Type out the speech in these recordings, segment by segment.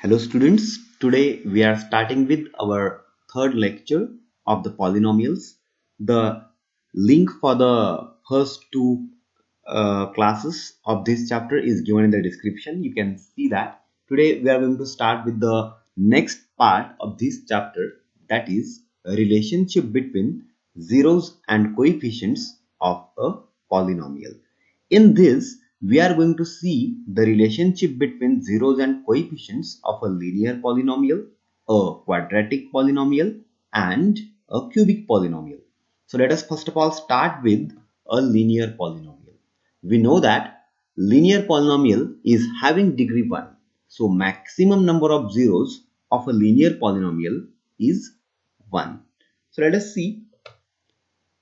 Hello students, today we are starting with our third lecture of the polynomials. The link for the first two classes of this chapter is given in the description. You can see that. Today we are going to start with the next part of this chapter, that is a relationship between zeros and coefficients of a polynomial. In this, we are going to see the relationship between zeros and coefficients of a linear polynomial, a quadratic polynomial, and a cubic polynomial. So let us first of all start with a linear polynomial. We know that linear polynomial is having degree 1. So maximum number of zeros of a linear polynomial is 1. So let us see.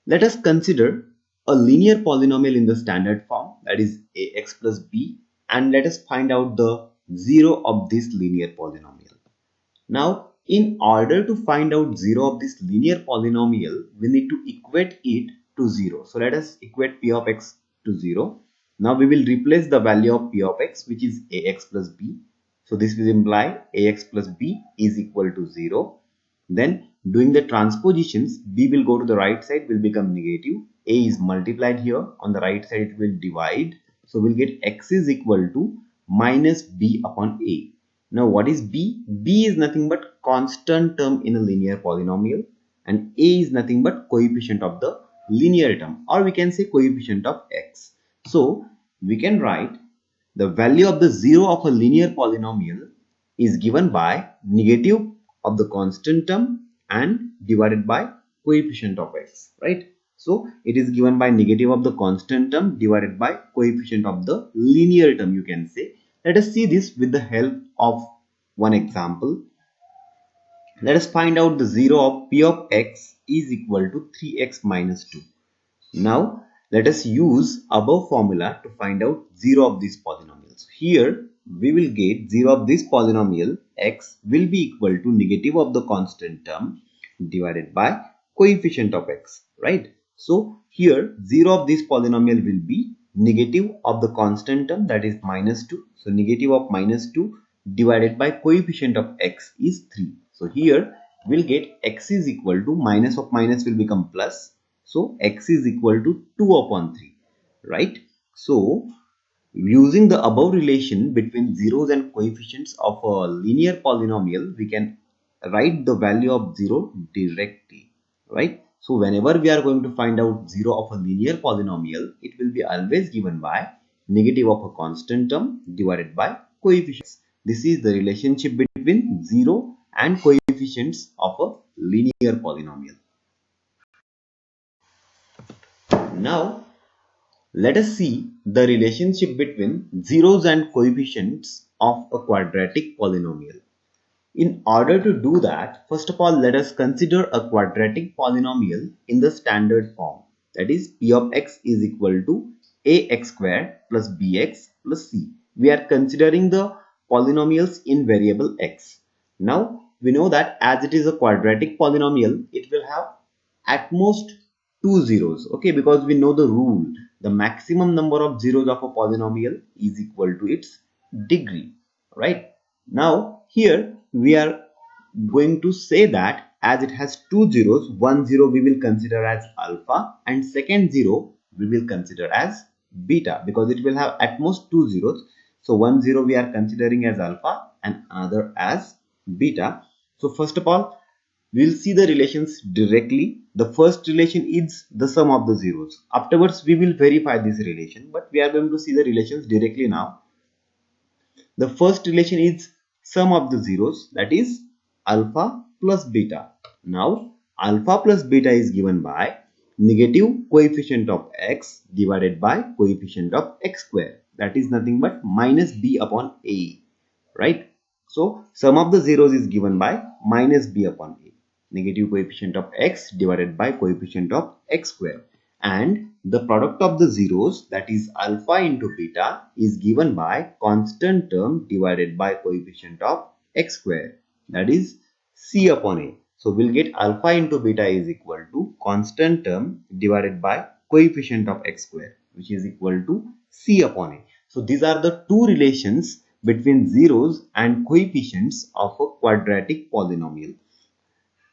Let us consider a linear polynomial in the standard form, that is ax plus b, and let us find out the zero of this linear polynomial. Now, in order to find out zero of this linear polynomial, we need to equate it to 0. So let us equate p of x to 0. Now we will replace the value of p of x, which is ax plus b. So this will imply ax plus b is equal to 0. Then doing the transpositions, b will go to the right side, will become negative. A is multiplied here. On the right side it will divide. So we'll get x is equal to minus b upon a. Now what is b? B is nothing but constant term in a linear polynomial, and a is nothing but coefficient of the linear term, or we can say coefficient of x. So we can write the value of the zero of a linear polynomial is given by negative of the constant term and divided by coefficient of x, right? So it is given by negative of the constant term divided by coefficient of the linear term, you can say. Let us see this with the help of one example. Let us find out the zero of p of x is equal to 3x minus 2. Now let us use above formula to find out zero of these polynomials. Here we will get zero of this polynomial x will be equal to negative of the constant term divided by coefficient of x, right? So here zero of this polynomial will be negative of the constant term, that is minus 2. So negative of minus 2 divided by coefficient of x is 3. So here we'll get x is equal to minus of minus will become plus. So x is equal to 2 upon 3, right? So using the above relation between zeros and coefficients of a linear polynomial, we can write the value of 0 directly, right? So whenever we are going to find out 0 of a linear polynomial, it will be always given by negative of a constant term divided by coefficients. This is the relationship between 0 and coefficients of a linear polynomial. Now let us see the relationship between zeros and coefficients of a quadratic polynomial. In order to do that, first of all, let us consider a quadratic polynomial in the standard form. That is, p of x is equal to ax square plus bx plus c. We are considering the polynomials in variable x. Now, we know that as it is a quadratic polynomial, it will have at most two zeros, okay, because we know the rule. The maximum number of zeros of a polynomial is equal to its degree, right? Now here we are going to say that as it has two zeros, one zero we will consider as alpha and second zero we will consider as beta, because it will have at most two zeros. So one zero we are considering as alpha and another as beta. So first of all, we will see the relations directly. The first relation is the sum of the zeros. Afterwards we will verify this relation, but we are going to see the relations directly now. The first relation is sum of the zeros, that is alpha plus beta. Now alpha plus beta is given by negative coefficient of x divided by coefficient of x square, that is nothing but minus b upon a, right? So sum of the zeros is given by minus b upon a, negative coefficient of x divided by coefficient of x square, and the product of the zeros, that is alpha into beta, is given by constant term divided by coefficient of x square, that is c upon a. So we'll get alpha into beta is equal to constant term divided by coefficient of x square, which is equal to c upon a. So these are the two relations between zeros and coefficients of a quadratic polynomial.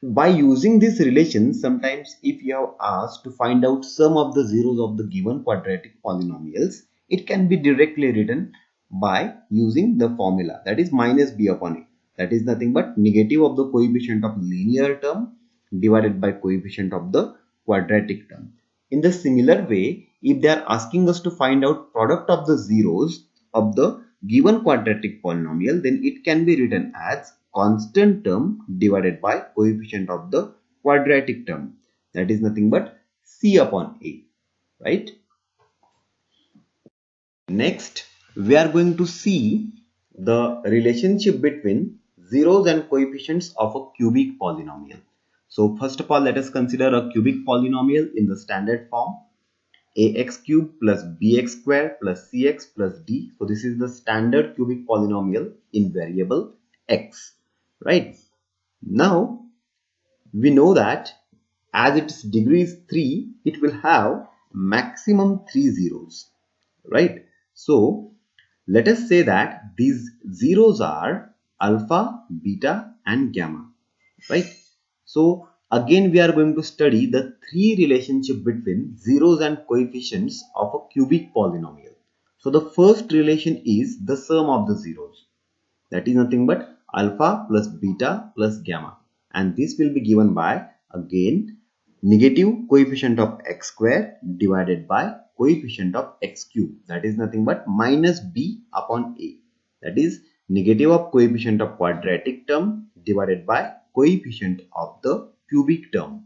By using this relation, sometimes if you have asked to find out sum of the zeros of the given quadratic polynomials, it can be directly written by using the formula, that is minus b upon a. That is nothing but negative of the coefficient of linear term divided by coefficient of the quadratic term. In the similar way, if they are asking us to find out product of the zeros of the given quadratic polynomial, then it can be written as constant term divided by coefficient of the quadratic term. That is nothing but c upon a, right? Next, we are going to see the relationship between zeros and coefficients of a cubic polynomial. So first of all, let us consider a cubic polynomial in the standard form: ax cube plus bx square plus cx plus d. So this is the standard cubic polynomial in variable x, right? Now we know that as its degree is 3, it will have maximum 3 zeros, right? So let us say that these zeros are alpha, beta and gamma, right? So again we are going to study the three relationship between zeros and coefficients of a cubic polynomial. So the first relation is the sum of the zeros. That is nothing but alpha plus beta plus gamma, and this will be given by again negative coefficient of x square divided by coefficient of x cube. That is nothing but minus b upon a. That is negative of coefficient of quadratic term divided by coefficient of the cubic term.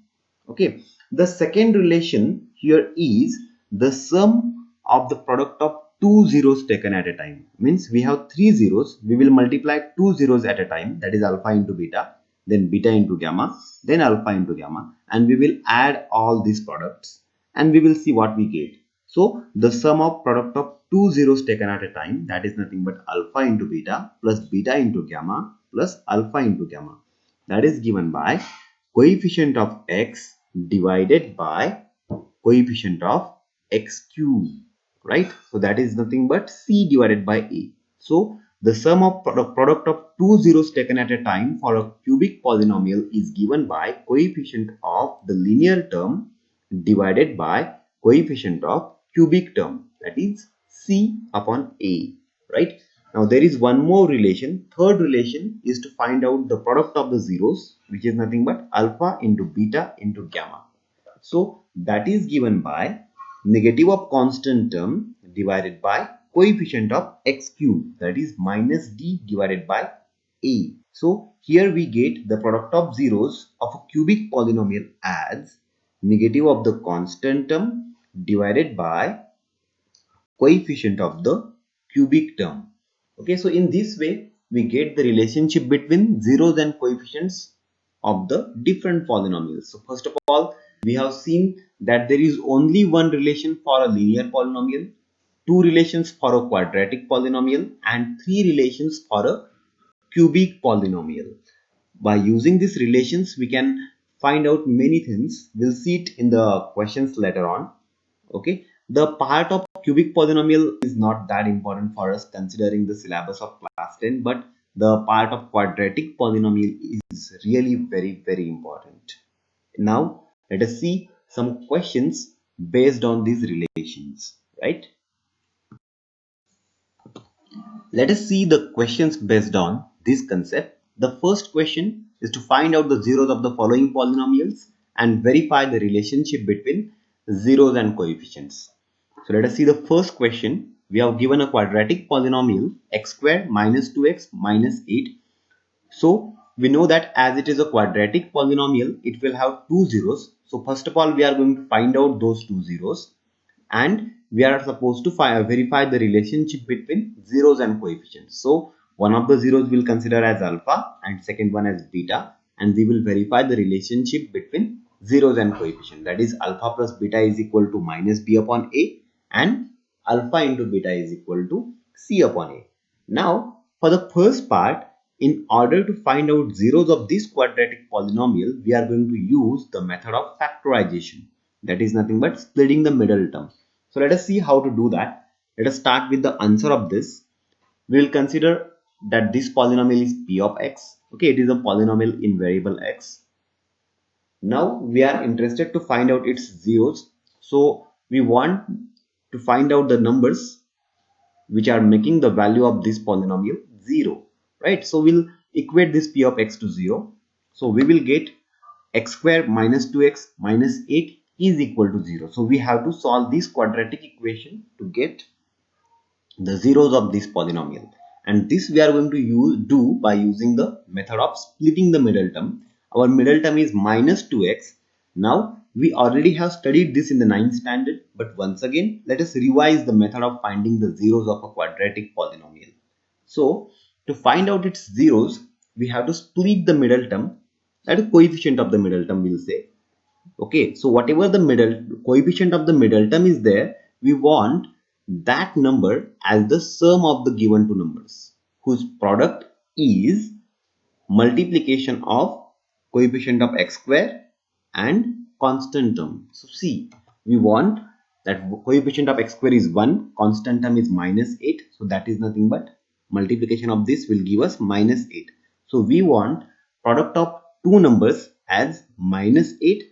Okay, the second relation here is the sum of the product of two zeros taken at a time. Means we have three zeros, we will multiply two zeros at a time, that is alpha into beta, then beta into gamma, then alpha into gamma, and we will add all these products and we will see what we get. So the sum of product of two zeros taken at a time, that is nothing but alpha into beta plus beta into gamma plus alpha into gamma, that is given by coefficient of x divided by coefficient of x cube, right? So that is nothing but c divided by a. So the sum of product of two zeros taken at a time for a cubic polynomial is given by coefficient of the linear term divided by coefficient of cubic term, that is c upon a, right? Now there is one more relation. Third relation is to find out the product of the zeros, which is nothing but alpha into beta into gamma. So that is given by negative of constant term divided by coefficient of x cube, that is minus d divided by a. So here we get the product of zeros of a cubic polynomial as negative of the constant term divided by coefficient of the cubic term. Okay, so in this way we get the relationship between zeros and coefficients of the different polynomials. So first of all, we have seen that there is only one relation for a linear polynomial, two relations for a quadratic polynomial, and three relations for a cubic polynomial. By using these relations, we can find out many things. We'll see it in the questions later on. Okay, the part of cubic polynomial is not that important for us considering the syllabus of class 10, but the part of quadratic polynomial is really very important. Now let us see some questions based on these relations, right? Let us see the questions based on this concept. The first question is to find out the zeros of the following polynomials and verify the relationship between zeros and coefficients. So let us see the first question. We have given a quadratic polynomial x square minus 2x minus 8. So we know that as it is a quadratic polynomial, it will have two zeros. So first of all, we are going to find out those two zeros, and we are supposed to verify the relationship between zeros and coefficients. So one of the zeros we'll consider as alpha and second one as beta, and we will verify the relationship between zeros and coefficient, that is alpha plus beta is equal to minus b upon a and alpha into beta is equal to c upon a. Now for the first part, in order to find out zeros of this quadratic polynomial, we are going to use the method of factorization, that is nothing but splitting the middle term. So let us see how to do that. Let us start with the answer of this. We will consider that this polynomial is p of x. Okay, it is a polynomial in variable x. Now we are interested to find out its zeros. So we want to find out the numbers which are making the value of this polynomial 0, right? So we'll equate this p of x to 0. So we will get x square minus 2x minus 8 is equal to 0. So we have to solve this quadratic equation to get the zeros of this polynomial, and this we are going to do by using the method of splitting the middle term. Our middle term is minus 2x. Now we already have studied this in the 9th standard, but once again let us revise the method of finding the zeros of a quadratic polynomial. So to find out its zeros, we have to split the middle term, that is coefficient of the middle term we'll say. Okay, so whatever the middle coefficient of the middle term is there, we want that number as the sum of the given two numbers whose product is multiplication of coefficient of x square and constant term. So see, we want that coefficient of x square is 1, constant term is minus 8, so that is nothing but multiplication of this will give us minus 8. So we want product of two numbers as minus 8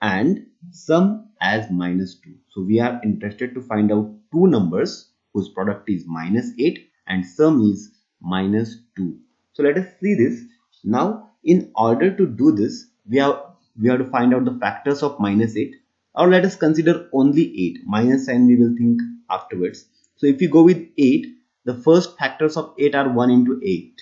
and sum as minus 2. So we are interested to find out two numbers whose product is minus 8 and sum is minus 2. So let us see this. Now in order to do this, we have to find out the factors of minus 8, or let us consider only 8. Minus sign we will think afterwards. So if you go with 8, the first factors of 8 are 1 into 8,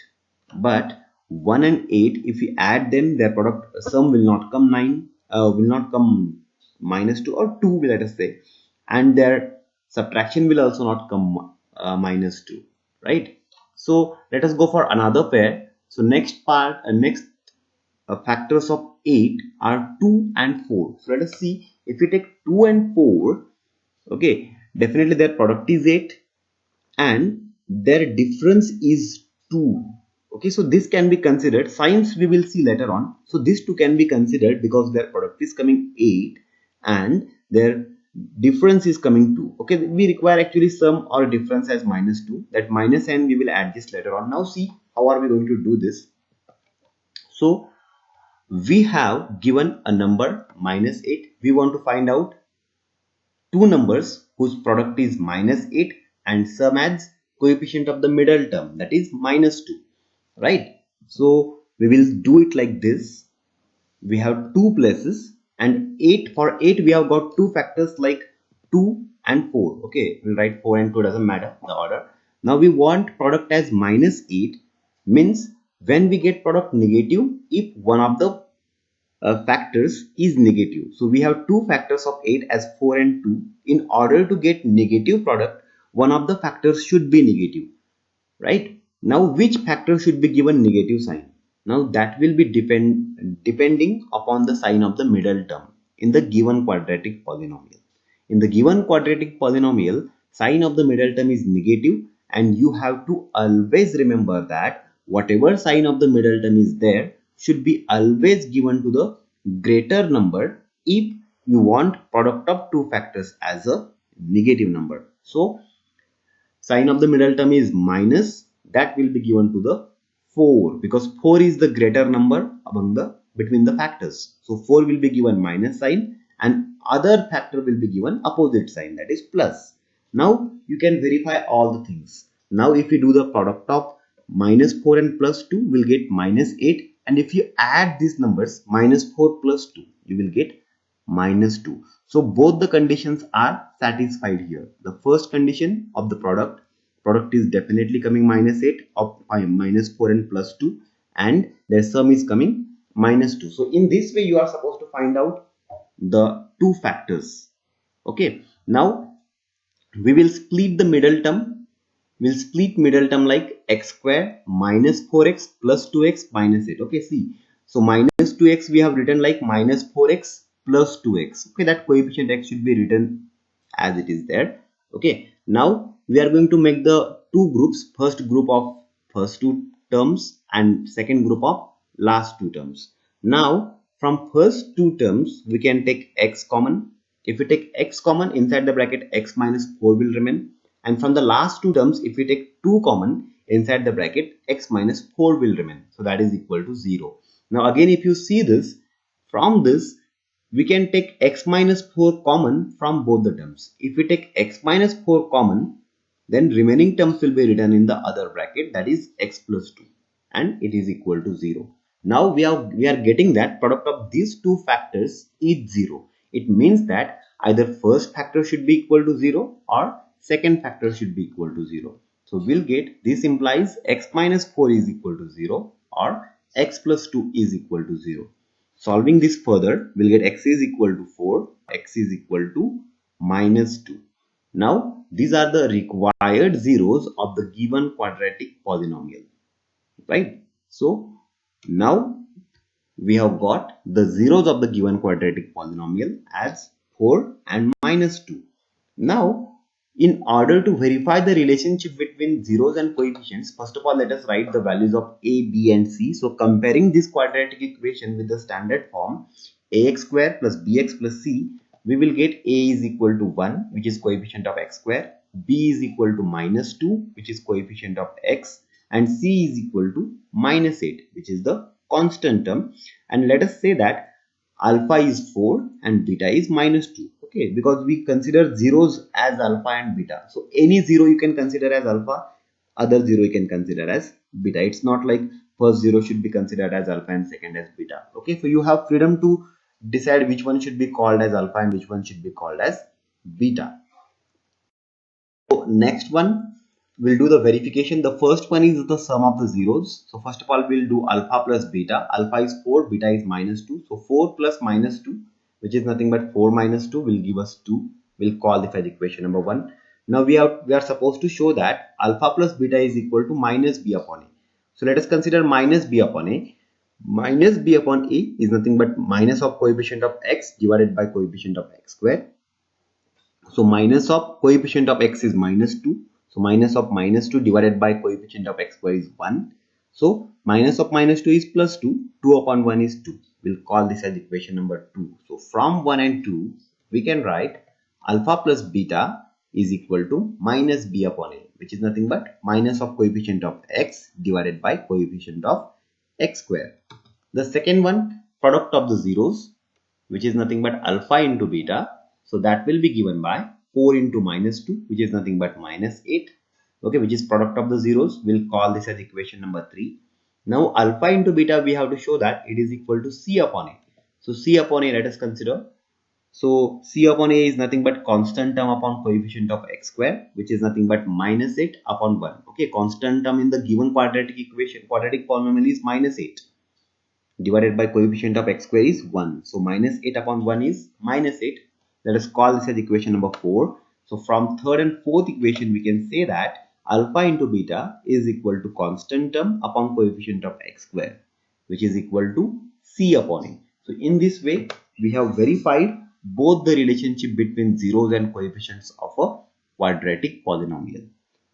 but 1 and 8, if we add them, their product sum will not come 9, will not come minus 2 or 2, let us say, and their subtraction will also not come minus 2, right? So let us go for another pair. So next factors of 8 are 2 and 4. So let us see, if we take 2 and 4, okay, definitely their product is 8 and their difference is 2. Okay, so this can be considered. Signs we will see later on. So these two can be considered because their product is coming 8 and their difference is coming 2. Okay, we require actually sum or difference as minus 2. That minus n we will add this later on. Now see, how are we going to do this? So we have given a number minus 8. We want to find out two numbers whose product is minus 8 and sum as coefficient of the middle term, that is minus 2, right? So we will do it like this. We have two places, and 8, for 8 we have got two factors like 2 and 4. Okay, we'll write 4 and 2, doesn't matter the order. Now we want product as minus 8, means when we get product negative if one of the factors is negative. So we have two factors of 8 as 4 and 2. In order to get negative product, one of the factors should be negative, right? Now which factor should be given negative sign? Now that will be depending upon the sign of the middle term in the given quadratic polynomial. In the given quadratic polynomial, sign of the middle term is negative, and you have to always remember that whatever sign of the middle term is there should be always given to the greater number if you want product of two factors as a negative number. So sign of the middle term is minus, that will be given to the 4 because 4 is the greater number between the factors. So 4 will be given minus sign and other factor will be given opposite sign, that is plus. Now you can verify all the things. Now if you do the product of minus 4 and plus 2, will get minus 8, and if you add these numbers minus 4 plus 2, you will get minus 2. So both the conditions are satisfied here. The first condition of the product is definitely coming minus 8 of minus 4 and plus 2, and their sum is coming minus 2. So in this way you are supposed to find out the two factors. Okay, now we will split the middle term. We'll split middle term like x square minus 4x plus 2x minus 8. Okay, see, so minus 2x we have written like minus 4x plus 2x. Okay, that coefficient x should be written as it is there. Okay, now we are going to make the two groups, first group of first two terms and second group of last two terms. Now from first two terms we can take x common. If we take x common, inside the bracket x minus 4 will remain, and from the last two terms if we take 2 common, inside the bracket x minus 4 will remain. So that is equal to 0. Now again, if you see this, from this we can take x minus 4 common from both the terms. If we take x minus 4 common, then remaining terms will be written in the other bracket, that is x plus 2, and it is equal to 0. Now we are getting that product of these two factors is 0. It means that either first factor should be equal to 0 or second factor should be equal to 0. So we'll get, this implies x minus 4 is equal to 0 or x plus 2 is equal to 0. Solving this further, we'll get x is equal to 4, x is equal to minus 2. Now these are the required zeros of the given quadratic polynomial, right? So now we have got the zeros of the given quadratic polynomial as 4 and minus 2. Now, in order to verify the relationship between zeros and coefficients, first of all, let us write the values of a, b and c. So comparing this quadratic equation with the standard form ax square plus bx plus c, we will get a is equal to 1, which is coefficient of x square, b is equal to minus 2, which is coefficient of x, and c is equal to minus 8, which is the constant term. And let us say that alpha is 4 and beta is minus 2. Okay, because we consider zeros as alpha and beta. So any zero you can consider as alpha, other zero you can consider as beta. It's not like first zero should be considered as alpha and second as beta. Okay, so you have freedom to decide which one should be called as alpha and which one should be called as beta. So next one, we'll do the verification. The first one is the sum of the zeros. So first of all, we'll do alpha plus beta. Alpha is 4, beta is minus 2. So 4 plus minus 2, which is nothing but 4 minus 2, will give us 2. We'll call this as equation number 1. Now we are supposed to show that alpha plus beta is equal to minus b upon a. So let us consider minus b upon a. Minus b upon a is nothing but minus of coefficient of x divided by coefficient of x square. So minus of coefficient of x is minus 2. So minus of minus 2 divided by coefficient of x square is 1. So minus of minus 2 is plus 2. 2 upon 1 is 2. We'll call this as equation number 2. So from 1 and 2, we can write alpha plus beta is equal to minus b upon a, which is nothing but minus of coefficient of x divided by coefficient of x square. The second one, product of the zeros, which is nothing but alpha into beta. So that will be given by 4 into minus 2, which is nothing but minus 8. Okay, which is product of the zeros. We'll call this as equation number 3. Now alpha into beta, we have to show that it is equal to c upon a. So c upon a, let us consider. So c upon a is nothing but constant term upon coefficient of x square, which is nothing but minus 8 upon 1. Okay, constant term in the given quadratic equation, quadratic polynomial is minus 8. Divided by coefficient of x square is 1. So minus 8 upon 1 is minus 8. Let us call this as equation number 4. So from third and fourth equation, we can say that alpha into beta is equal to constant term upon coefficient of x square, which is equal to c upon a. So in this way, we have verified both the relationship between zeros and coefficients of a quadratic polynomial.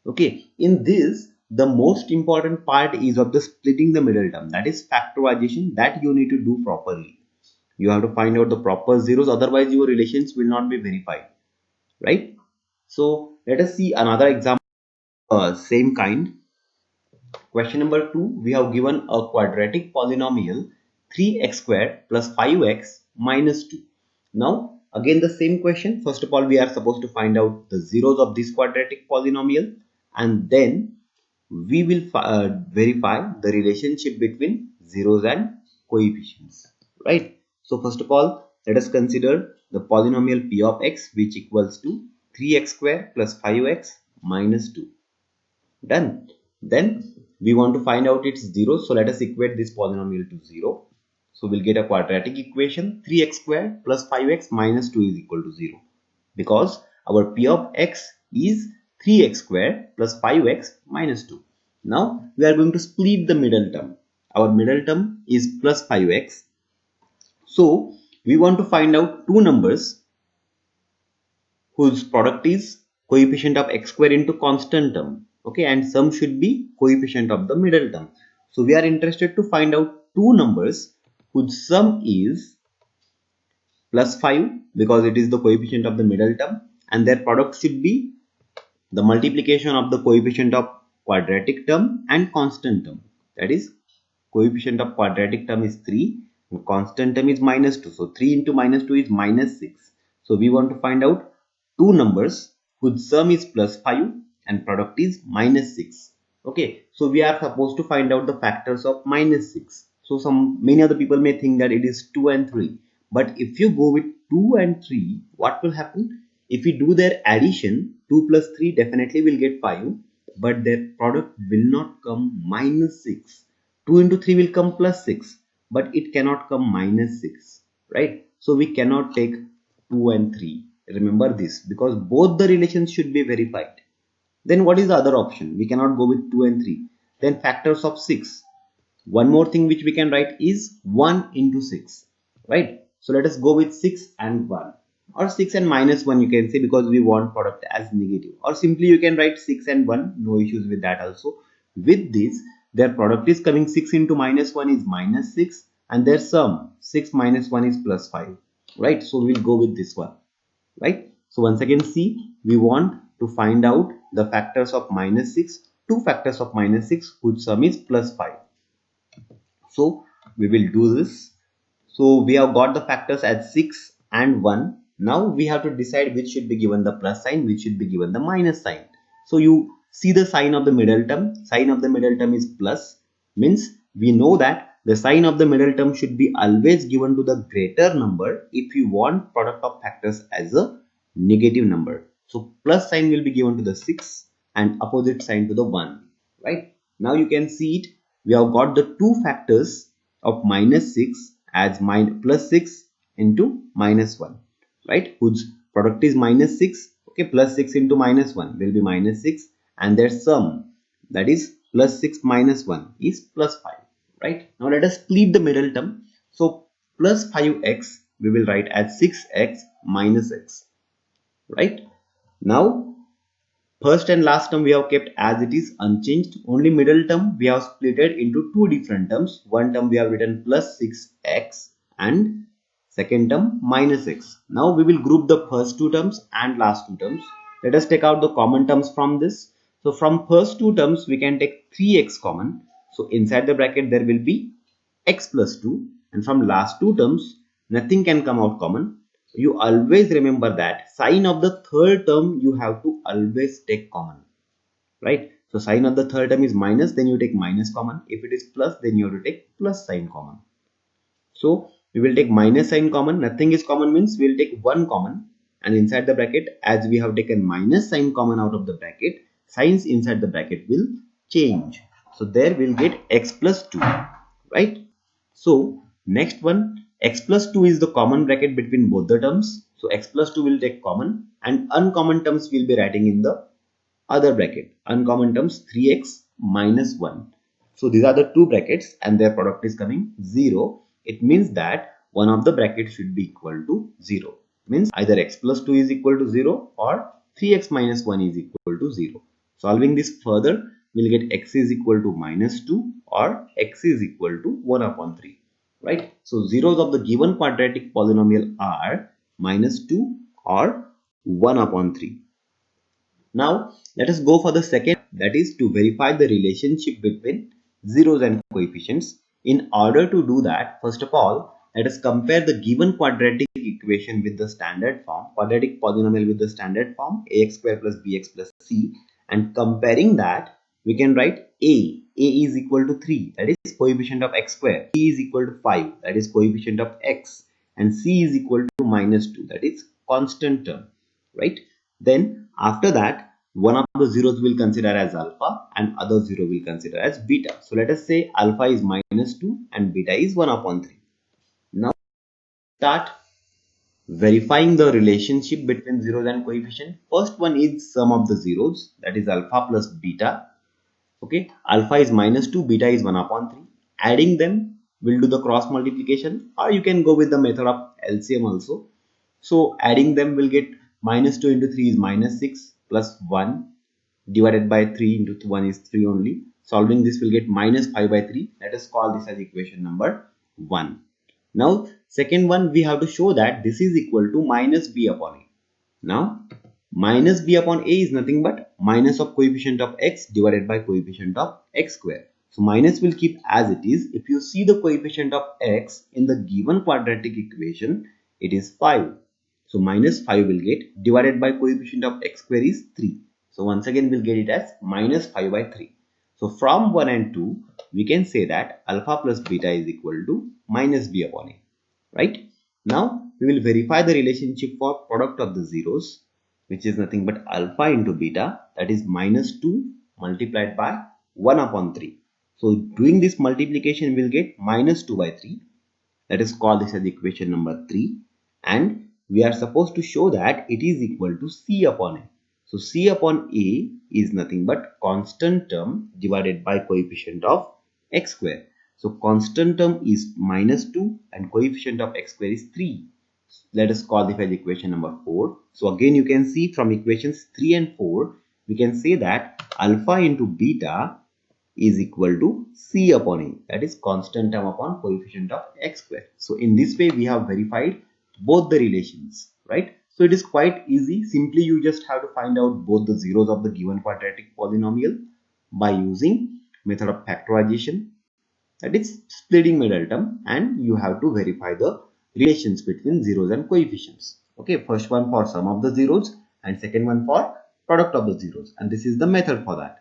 Okay, in this, the most important part is of the splitting the middle term, that is factorization, that you need to do properly. You have to find out the proper zeros, otherwise your relations will not be verified, right? So let us see another example, same kind. Question number 2, we have given a quadratic polynomial 3x squared plus 5x minus 2. Now again the same question. First of all, we are supposed to find out the zeros of this quadratic polynomial, and then we will verify the relationship between zeros and coefficients, right? So first of all, let us consider the polynomial p of x, which equals to 3x squared plus 5x minus 2. Done. Then we want to find out its zeros, so let us equate this polynomial to 0. So we'll get a quadratic equation 3x squared plus 5x minus 2 is equal to 0, because our p of x is 3x squared plus 5x minus 2. Now we are going to split the middle term. Our middle term is plus 5x. So we want to find out two numbers whose product is coefficient of x square into constant term. Okay, and sum should be coefficient of the middle term. So we are interested to find out two numbers whose sum is plus 5, because it is the coefficient of the middle term, and their product should be the multiplication of the coefficient of quadratic term and constant term. That is, coefficient of quadratic term is 3 and constant term is minus 2. So 3 into minus 2 is minus 6. So we want to find out two numbers whose sum is plus 5 and product is minus 6. Okay, so we are supposed to find out the factors of minus 6. So many other people may think that it is 2 and 3. But if you go with 2 and 3, what will happen? If we do their addition, 2 plus 3 definitely will get 5, but their product will not come minus 6. 2 into 3 will come plus 6, but it cannot come minus 6, right? So we cannot take 2 and 3. Remember this, because both the relations should be verified. Then what is the other option? We cannot go with 2 and 3. Then factors of 6. One more thing which we can write is 1 into 6, right? So let us go with 6 and 1, or 6 and minus 1 you can say, because we want product as negative, or simply you can write 6 and 1, no issues with that also. With this, their product is coming 6 into minus 1 is minus 6, and their sum 6 minus 1 is plus 5, right? So we'll go with this one, right? So once again, see, we want to find out the factors of minus 6, two factors of minus 6 whose sum is plus 5. So we will do this. So we have got the factors as 6 and 1. Now we have to decide which should be given the plus sign, which should be given the minus sign. So you see the sign of the middle term. Sign of the middle term is plus, means we know that the sign of the middle term should be always given to the greater number if you want product of factors as a negative number. So plus sign will be given to the 6 and opposite sign to the 1, right? Now you can see it. We have got the two factors of minus 6 as plus 6 into minus 1, right? Whose product is minus 6. Okay, plus 6 into minus 1 will be minus 6, and their sum, that is plus 6 minus 1, is plus 5, right? Now let us split the middle term. So plus 5x we will write as 6x minus x, right? Now first and last term we have kept as it is unchanged. Only middle term we have split it into two different terms. One term we have written plus 6x and second term minus x. Now we will group the first two terms and last two terms. Let us take out the common terms from this. So from first two terms we can take 3x common. So inside the bracket there will be x plus 2, and from last two terms nothing can come out common. You always remember that sign of the third term you have to always take common, right? So sign of the third term is minus, then you take minus common. If it is plus, then you have to take plus sign common. So we will take minus sign common. Nothing is common means we will take 1 common, and inside the bracket, as we have taken minus sign common out of the bracket, signs inside the bracket will change. So there we'll get x plus 2, right? So next one, x plus 2 is the common bracket between both the terms. So x plus 2 will take common, and uncommon terms we'll be writing in the other bracket. Uncommon terms 3x minus 1. So these are the two brackets and their product is coming 0. It means that one of the brackets should be equal to 0. Means either x plus 2 is equal to 0 or 3x minus 1 is equal to 0. Solving this further, we'll get x is equal to minus 2 or x is equal to 1 upon 3. Right? So zeros of the given quadratic polynomial are minus 2 or 1 upon 3. Now let us go for the second, that is to verify the relationship between zeros and coefficients. In order to do that, first of all, let us compare the given quadratic equation with the standard form, quadratic polynomial with the standard form ax square plus bx plus c, and comparing that we can write a is equal to 3, that is coefficient of x square, b is equal to 5, that is coefficient of x, and c is equal to minus 2, that is constant term, right? Then after that, one of the zeros will consider as alpha and other zero will consider as beta. So let us say alpha is minus 2 and beta is 1 upon 3. Now start verifying the relationship between zeros and coefficient. First one is sum of the zeros, that is alpha plus beta. Okay, alpha is minus 2, beta is 1 upon 3. Adding them, we'll do the cross multiplication, or you can go with the method of LCM also. So adding them will get minus 2 into 3 is minus 6 plus 1 divided by 3 into 1 is 3 only. Solving this will get minus 5 by 3. Let us call this as equation number 1. Now second one, we have to show that this is equal to minus b upon a. Now minus b upon a is nothing but minus of coefficient of x divided by coefficient of x square. So minus will keep as it is. If you see the coefficient of x in the given quadratic equation, it is 5. So minus 5 will get divided by coefficient of x square is 3. So once again we'll get it as minus 5 by 3. So from 1 and 2, we can say that alpha plus beta is equal to minus b upon a. Right? Now we will verify the relationship for product of the zeros, which is nothing but alpha into beta, that is minus 2 multiplied by 1 upon 3. So doing this multiplication we will get minus 2 by 3. Let us call this as equation number 3, and we are supposed to show that it is equal to c upon a. So c upon a is nothing but constant term divided by coefficient of x square. So constant term is minus 2 and coefficient of x square is 3. Let us call this as equation number 4. So again you can see from equations 3 and 4, we can say that alpha into beta is equal to c upon a, that is constant term upon coefficient of x square. So in this way we have verified both the relations, right? So it is quite easy. Simply you just have to find out both the zeros of the given quadratic polynomial by using method of factorization, that is splitting middle term, and you have to verify the relations between zeros and coefficients. Okay, first one for sum of the zeros and second one for product of the zeros, and this is the method for that.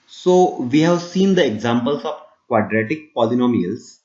So we have seen the examples of quadratic polynomials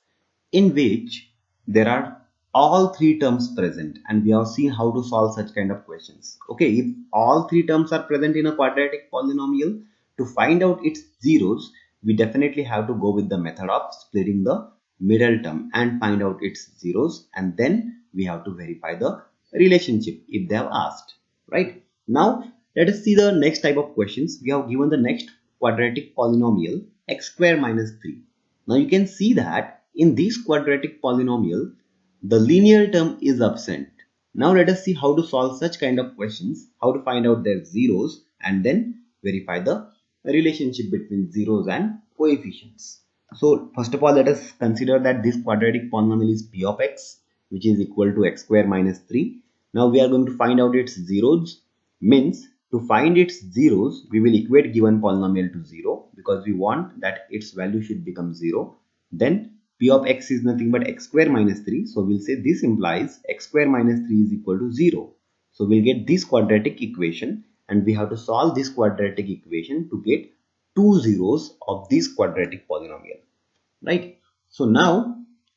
in which there are all three terms present, and we have seen how to solve such kind of questions. Okay, if all three terms are present in a quadratic polynomial, to find out its zeros, we definitely have to go with the method of splitting the middle term and find out its zeros, and then we have to verify the relationship if they have asked. Right, now let us see the next type of questions. We have given the next quadratic polynomial x square minus 3. Now you can see that in this quadratic polynomial, the linear term is absent. Now let us see how to solve such kind of questions, how to find out their zeros and then verify the relationship between zeros and coefficients. So first of all, let us consider that this quadratic polynomial is p of x, which is equal to x square minus 3. Now we are going to find out its zeros, means to find its zeros, we will equate given polynomial to 0 because we want that its value should become 0. Then p of x is nothing but x square minus 3. So we'll say this implies x square minus 3 is equal to 0. So we'll get this quadratic equation, and we have to solve this quadratic equation to get two zeros of this quadratic polynomial. Right? So now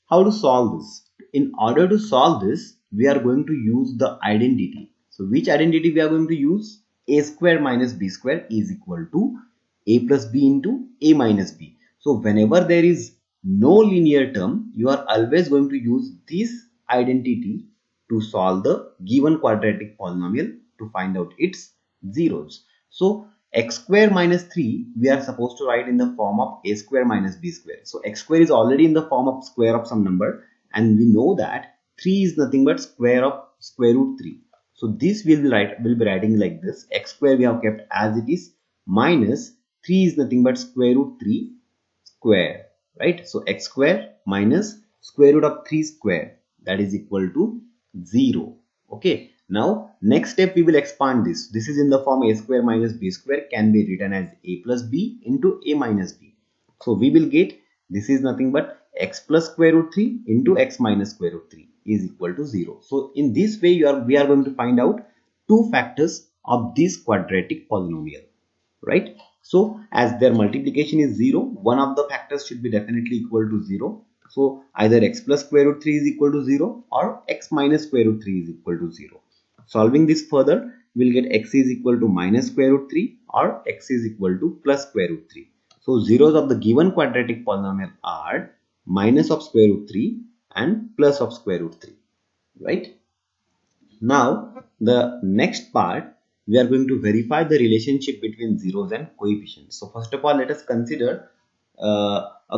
how to solve this? In order to solve this, we are going to use the identity. So which identity we are going to use? A square minus b square is equal to a plus b into a minus b. So whenever there is no linear term, you are always going to use this identity to solve the given quadratic polynomial to find out its zeros. So x square minus 3 we are supposed to write in the form of a square minus b square. So x square is already in the form of square of some number, and we know that 3 is nothing but square of square root 3. So this will be writing like this. X square we have kept as it is, minus 3 is nothing but square root 3 square, right? So x square minus square root of 3 square, that is equal to 0. Okay, now next step we will expand this. This is in the form a square minus b square can be written as a plus b into a minus b. So we will get this is nothing but x plus square root 3 into x minus square root 3 is equal to 0. So in this way we are going to find out two factors of this quadratic polynomial, right? So as their multiplication is 0, one of the factors should be definitely equal to 0. So either x plus square root 3 is equal to 0 or x minus square root 3 is equal to 0. Solving this further, we'll get x is equal to minus square root 3 or x is equal to plus square root 3. So zeros of the given quadratic polynomial are minus of square root 3 and plus of square root 3, right? Now the next part, we are going to verify the relationship between zeros and coefficients. So first of all, let us consider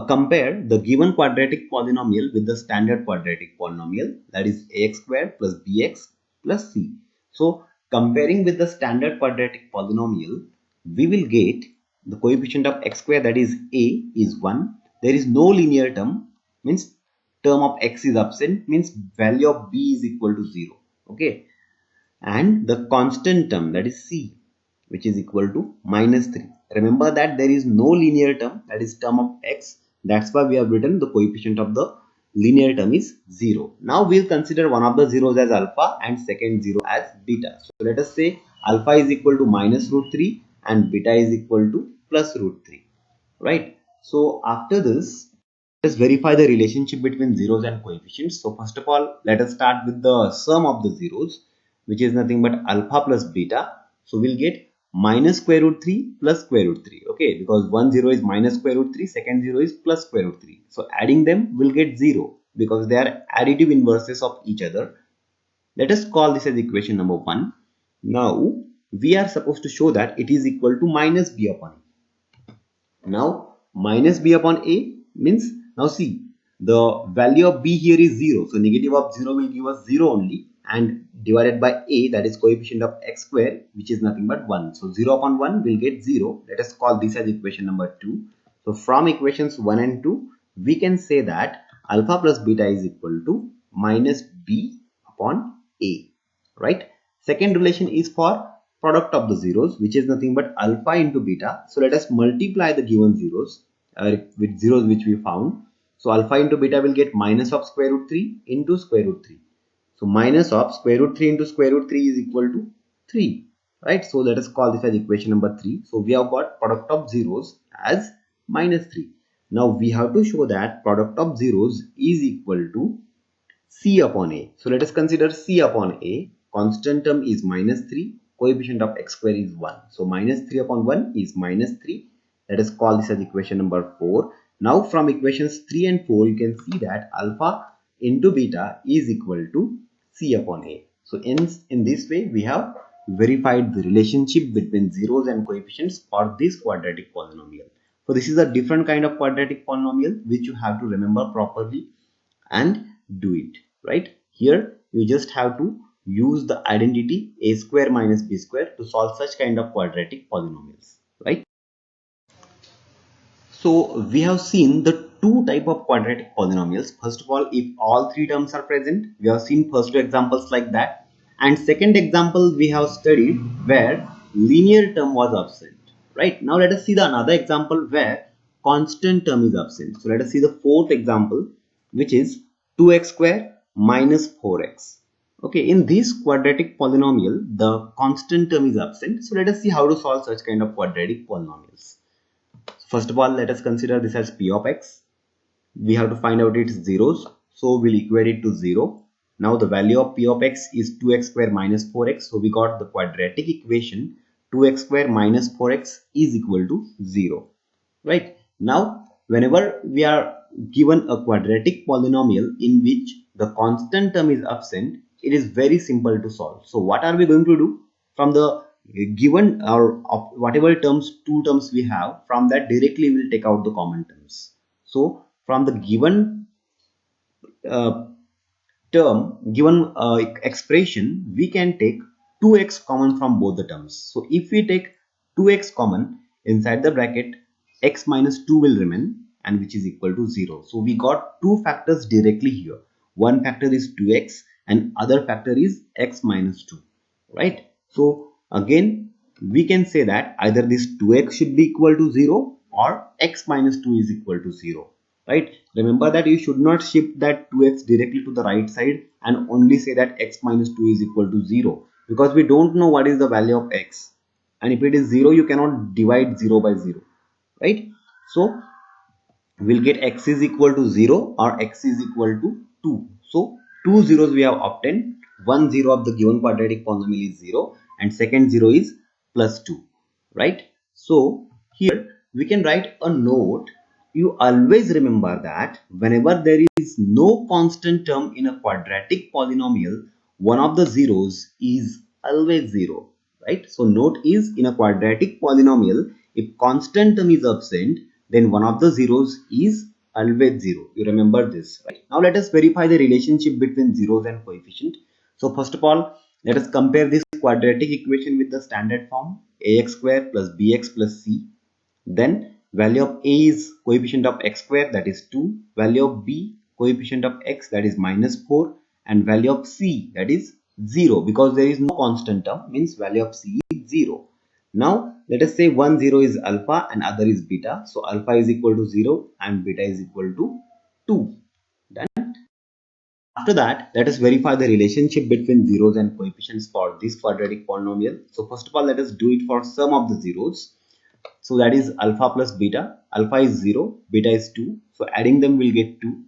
compare the given quadratic polynomial with the standard quadratic polynomial, that is ax square plus bx plus c. So comparing with the standard quadratic polynomial, we will get the coefficient of x square, that is a, is 1. There is no linear term, means term of x is absent, means value of b is equal to 0. Okay, and the constant term, that is c, which is equal to minus 3. Remember that there is no linear term, that is term of x. That's why we have written the coefficient of the linear term is 0. Now we'll consider one of the zeros as alpha and second zero as beta. So let us say alpha is equal to minus root 3 and beta is equal to plus root 3, right? So after this, let's verify the relationship between zeros and coefficients. So first of all, let us start with the sum of the zeros, which is nothing but alpha plus beta. So we'll get minus square root 3 plus square root 3. Okay, because one zero is minus square root 3, second zero is plus square root 3. So adding them will get 0 because they are additive inverses of each other. Let us call this as equation number 1. Now we are supposed to show that it is equal to minus b upon a. Now minus b upon a means, now see, the value of b here is 0. So negative of 0 will give us 0 only, and divided by a, that is coefficient of x square, which is nothing but 1. So 0 upon 1 will get 0. Let us call this as equation number 2. So from equations 1 and 2, we can say that alpha plus beta is equal to minus b upon a, right? Second relation is for product of the zeros, which is nothing but alpha into beta. So let us multiply the given zeros with zeros which we found. So alpha into beta will get minus of square root 3 into square root 3. So minus of square root 3 into square root 3 is equal to 3, right? So let us call this as equation number 3. So we have got product of zeros as minus 3. Now we have to show that product of zeros is equal to c upon a. So let us consider c upon a. Constant term is minus 3. Coefficient of x square is 1. So minus 3 upon 1 is minus 3. Let us call this as equation number 4. Now from equations 3 and 4, you can see that alpha into beta is equal to c upon a. So in this way, we have verified the relationship between zeros and coefficients for this quadratic polynomial. So this is a different kind of quadratic polynomial which you have to remember properly and do it, right? Here you just have to use the identity a square minus b square to solve such kind of quadratic polynomials, right? So we have seen the two type of quadratic polynomials. First of all, if all three terms are present, we have seen first two examples like that, and second example we have studied where linear term was absent, right? Now let us see the another example where constant term is absent. So let us see the fourth example, which is 2x square minus 4x. Okay, in this quadratic polynomial, the constant term is absent. So let us see how to solve such kind of quadratic polynomials. First of all, let us consider this as p of x. We have to find out its zeros. So we'll equate it to 0. Now the value of p of x is 2x square minus 4x. So we got the quadratic equation 2x square minus 4x is equal to 0. Right? Now, whenever we are given a quadratic polynomial in which the constant term is absent, it is very simple to solve. So what are we going to do? From the given or whatever two terms we have, from that directly we will take out the common terms. So from the given given expression, we can take 2x common from both the terms. So if we take 2x common inside the bracket, x minus 2 will remain, and which is equal to 0. So we got two factors directly here. One factor is 2x and other factor is x minus 2, right? So again, we can say that either this 2x should be equal to 0 or x minus 2 is equal to 0, right? Remember that you should not shift that 2x directly to the right side and only say that x minus 2 is equal to 0, because we don't know what is the value of x, and if it is 0, you cannot divide 0 by 0, right? So we'll get x is equal to 0 or x is equal to 2. So two zeros we have obtained. One zero of the given quadratic polynomial is 0 and second zero is plus 2, right? So here we can write a note. You always remember that whenever there is no constant term in a quadratic polynomial, one of the zeros is always 0, right? So note is, in a quadratic polynomial, if constant term is absent, then one of the zeros is always 0. You remember this, right? Now let us verify the relationship between zeros and coefficient. So first of all, let us compare this quadratic equation with the standard form ax square plus bx plus c. Then value of a is coefficient of x square, that is 2. Value of b, coefficient of x, that is minus 4. And value of c, that is 0 because there is no constant term, means value of C is 0. Now let us say one 0 is alpha and other is beta. So alpha is equal to 0 and beta is equal to 2. Done. After that, let us verify the relationship between zeros and coefficients for this quadratic polynomial. So first of all, let us do it for sum of the zeros. So that is alpha plus beta. Alpha is 0, beta is 2. So adding them will get 2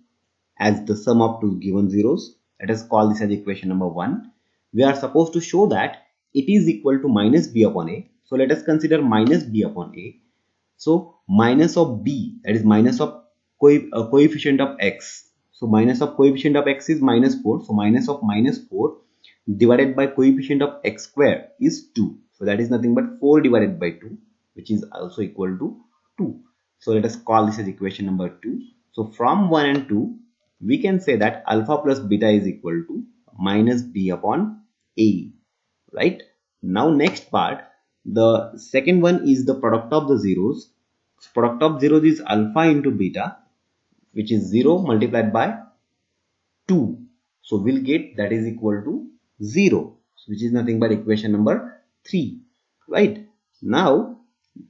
as the sum of two given zeros. Let us call this as equation number 1. We are supposed to show that it is equal to minus b upon a. So let us consider minus b upon a. So minus of b, that is minus of coefficient of x. So minus of coefficient of x is minus 4. So minus of minus 4 divided by coefficient of x square is 2. So that is nothing but 4 divided by 2, which is also equal to 2. So let us call this as equation number 2. So from 1 and 2, we can say that alpha plus beta is equal to minus b upon a. Right? Now next part, the second one is the product of the zeros. Product of zeros is alpha into beta, which is 0 multiplied by 2. So we'll get that is equal to 0, which is nothing but equation number 3. Right? Now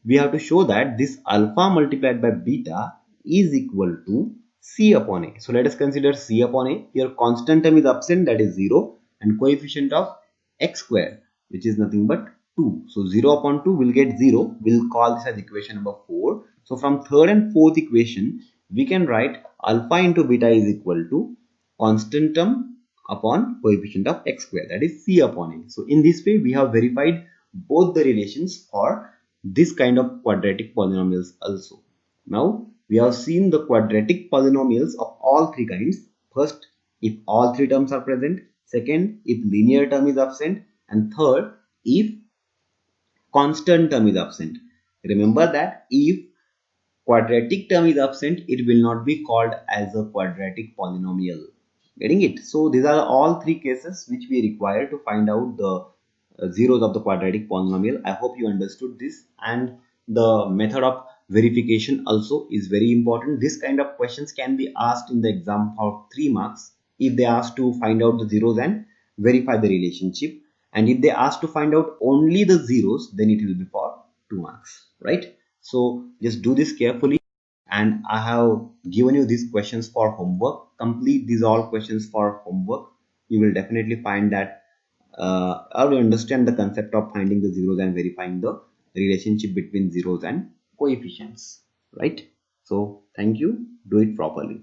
we have to show that this alpha multiplied by beta is equal to C upon A. So let us consider C upon A. Here constant term is absent, that is 0, and coefficient of x square, which is nothing but 2. So 0 upon 2 will get 0. We'll call this as equation number 4. So from third and fourth equation, we can write alpha into beta is equal to constant term upon coefficient of x square, that is C upon A. So in this way, we have verified both the relations for this kind of quadratic polynomials also. Now we have seen the quadratic polynomials of all three kinds. First, if all three terms are present. Second, if linear term is absent. And third, if constant term is absent. Remember that if quadratic term is absent, it will not be called as a quadratic polynomial. Getting it? So these are all three cases which we require to find out the zeros of the quadratic polynomial. I hope you understood this, and the method of verification also is very important. This kind of questions can be asked in the exam for 3 marks if they ask to find out the zeros and verify the relationship, and if they ask to find out only the zeros, then it will be for 2 marks, right? So just do this carefully, and I have given you these questions for homework. Complete these all questions for homework. You will definitely find that how to understand the concept of finding the zeros and verifying the relationship between zeros and coefficients, right? So thank you. Do it properly.